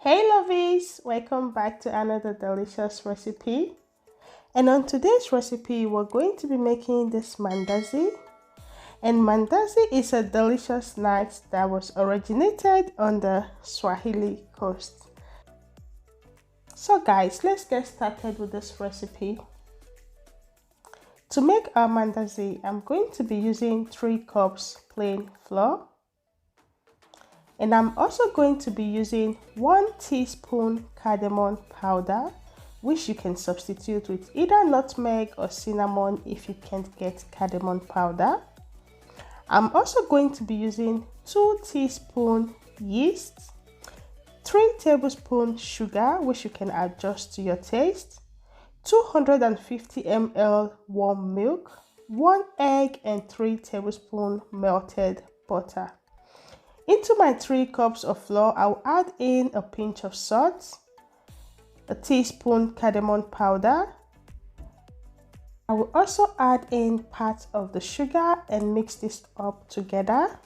Hey lovies, welcome back to another delicious recipe. And on today's recipe, we're going to be making this mandazi. And mandazi is a delicious snack that was originated on the Swahili coast. So guys, let's get started with this recipe. To make our mandazi, I'm going to be using 3 cups plain flour. And I'm also going to be using 1 teaspoon cademon powder, which you can substitute with either nutmeg or cinnamon if you can't get cademon powder. I'm also going to be using 2 teaspoon yeast, 3 tablespoon sugar, which you can adjust to your taste, 250 ml warm milk, 1 egg, and 3 tablespoon melted butter. Into my 3 cups of flour, I'll add in a pinch of salt, a teaspoon cademon powder. I will also add in part of the sugar and mix this up together.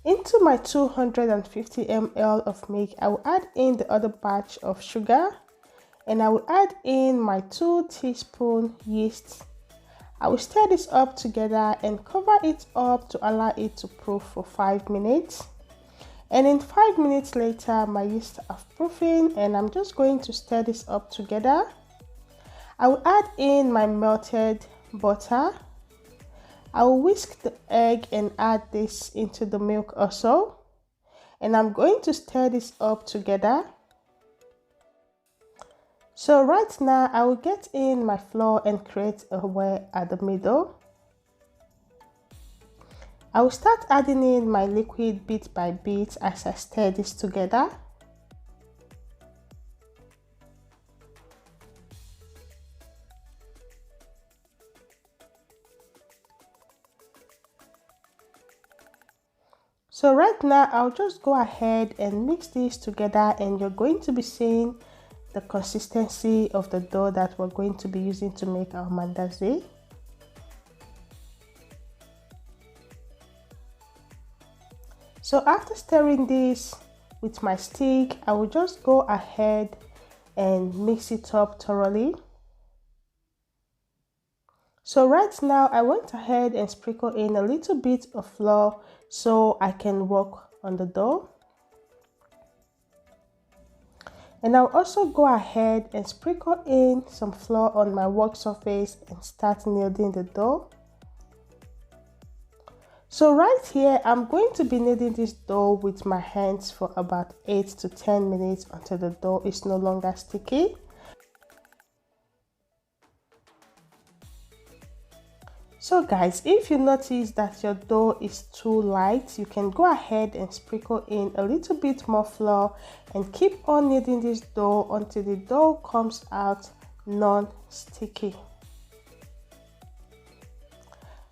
Into my 250 ml of milk, I will add in the other batch of sugar, and I will add in my 2 teaspoon yeast. I will stir this up together and cover it up to allow it to proof for 5 minutes. And in 5 minutes later, my yeast are proofing, and I'm just going to stir this up together. I will add in my melted butter. I will whisk the egg and add this into the milk also. And I'm going to stir this up together. So right now, I will get in my flour and create a well at the middle. I will start adding in my liquid bit by bit as I stir this together. So right now, I'll just go ahead and mix this together, and you're going to be seeing the consistency of the dough that we're going to be using to make our mandazi. So after stirring this with my stick, I will just go ahead and mix it up thoroughly. So right now, I went ahead and sprinkle in a little bit of flour so I can work on the dough. And I'll also go ahead and sprinkle in some flour on my work surface and start kneading the dough. So right here, I'm going to be kneading this dough with my hands for about 8 to 10 minutes until the dough is no longer sticky. So guys, if you notice that your dough is too light, you can go ahead and sprinkle in a little bit more flour and keep on kneading this dough until the dough comes out non-sticky.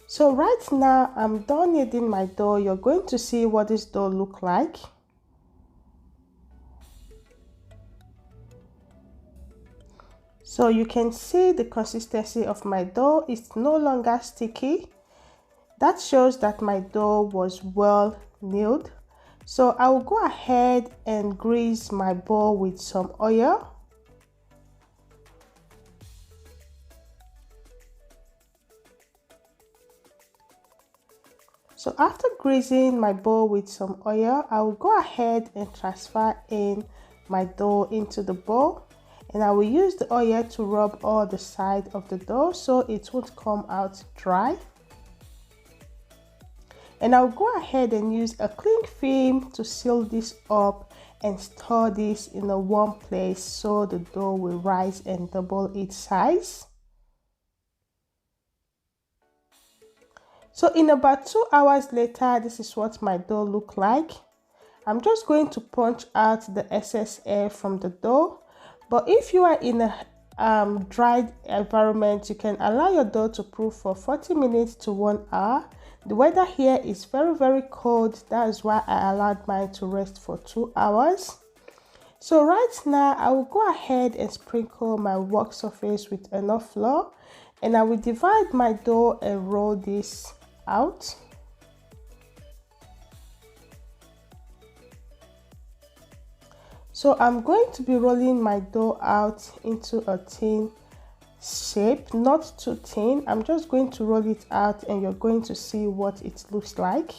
So right now, I'm done kneading my dough. You're going to see what this dough looks like. So you can see the consistency of my dough is no longer sticky. That shows that my dough was well kneaded. So I will go ahead and grease my bowl with some oil. So after greasing my bowl with some oil, I will go ahead and transfer in my dough into the bowl. And I will use the oil to rub all the sides of the dough so it won't come out dry. And I'll go ahead and use a cling film to seal this up and store this in a warm place so the dough will rise and double its size. So in about 2 hours later, this is what my dough looks like. I'm just going to punch out the excess air from the dough. But if you are in a dried environment, you can allow your dough to proof for 40 minutes to 1 hour. The weather here is very cold. That is why I allowed mine to rest for 2 hours. So right now, I will go ahead and sprinkle my work surface with enough flour, and I will divide my dough and roll this out. So I'm going to be rolling my dough out into a thin shape, not too thin. I'm just going to roll it out and you're going to see what it looks like.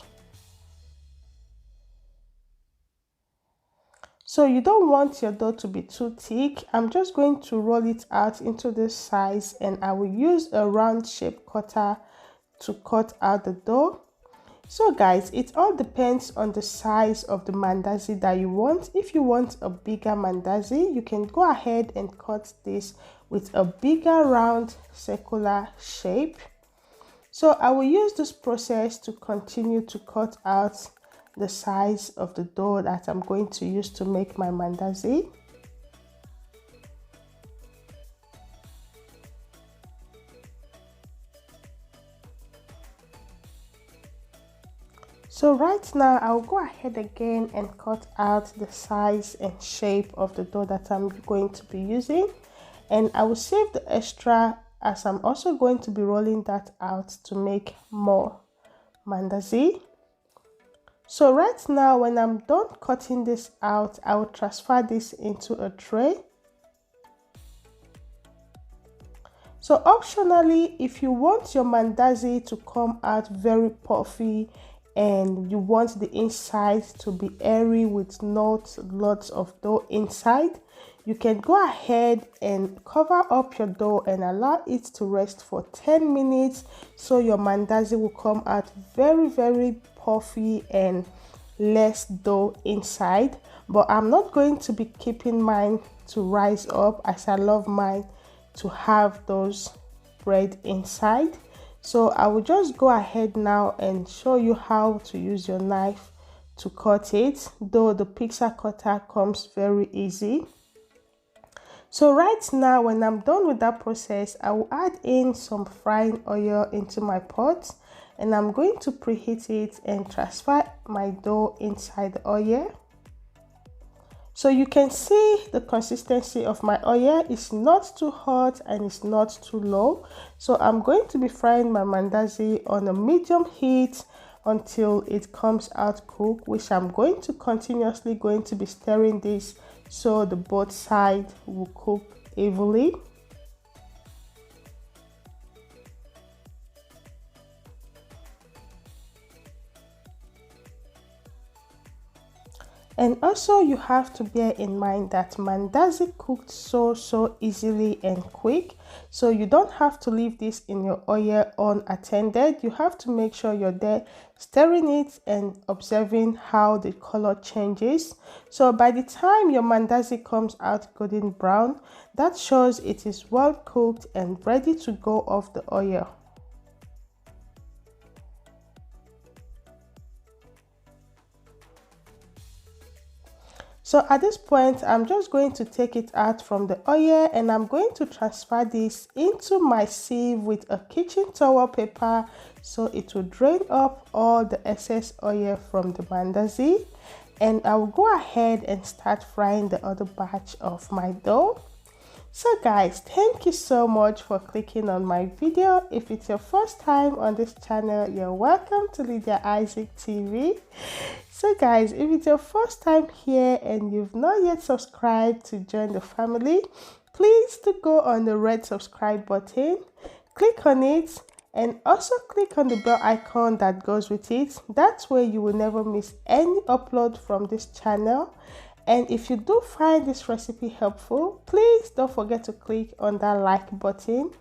So you don't want your dough to be too thick. I'm just going to roll it out into this size, and I will use a round shape cutter to cut out the dough. So guys, it all depends on the size of the mandazi that you want. If you want a bigger mandazi, you can go ahead and cut this with a bigger round circular shape. So I will use this process to continue to cut out the size of the dough that I'm going to use to make my mandazi. So right now I'll go ahead again and cut out the size and shape of the dough that I'm going to be using, and I will save the extra as I'm also going to be rolling that out to make more mandazi. So right now, when I'm done cutting this out, I will transfer this into a tray. So optionally, if you want your mandazi to come out very puffy and you want the inside to be airy with not lots of dough inside, you can go ahead and cover up your dough and allow it to rest for 10 minutes so your mandazi will come out very puffy and less dough inside. But I'm not going to be keeping mine to rise up, as I love mine to have those bread inside. So I will just go ahead now and show you how to use your knife to cut it, though the pizza cutter comes very easy. So right now, when I'm done with that process, I will add in some frying oil into my pot, and I'm going to preheat it and transfer my dough inside the oil. So you can see the consistency of my oil is not too hot and it's not too low. So I'm going to be frying my mandazi on a medium heat until it comes out cooked, which I'm going to continuously be stirring this so the both sides will cook evenly. And also you have to bear in mind that mandazi cooked so easily and quick, so you don't have to leave this in your oil unattended. You have to make sure you're there stirring it and observing how the color changes. So by the time your mandazi comes out golden brown, that shows it is well cooked and ready to go off the oil. So at this point, I'm just going to take it out from the oil and I'm going to transfer this into my sieve with a kitchen towel paper so it will drain up all the excess oil from the mandazi. And I will go ahead and start frying the other batch of my dough. So guys, thank you so much for clicking on my video. If it's your first time on this channel, you're welcome to LydiaIsaac TV. So guys, if it's your first time here and you've not yet subscribed to join the family, please do go on the red subscribe button, click on it, and also click on the bell icon that goes with it. That way you will never miss any upload from this channel. And if you do find this recipe helpful, please don't forget to click on that like button.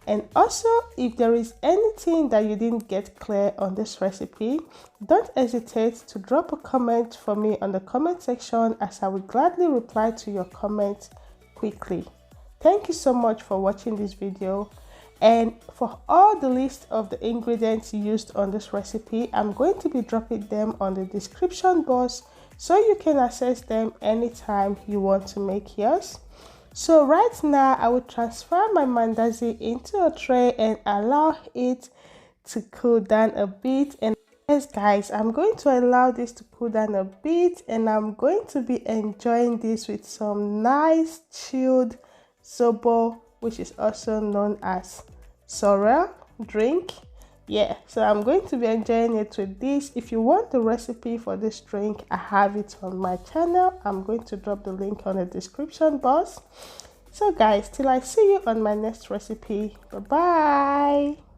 And also, if there is anything that you didn't get clear on this recipe, don't hesitate to drop a comment for me on the comment section, as I will gladly reply to your comment quickly. Thank you so much for watching this video. And for all the list of the ingredients used on this recipe, I'm going to be dropping them on the description box, so you can access them anytime you want to make yours. So right now, I will transfer my mandazi into a tray and allow it to cool down a bit. And yes guys, I'm going to allow this to cool down a bit, and I'm going to be enjoying this with some nice chilled zobo, which is also known as sorrel drink. Yeah, so I'm going to be enjoying it with this. If you want the recipe for this drink, I have it on my channel. I'm going to drop the link on the description box. So guys, till I see you on my next recipe, bye bye.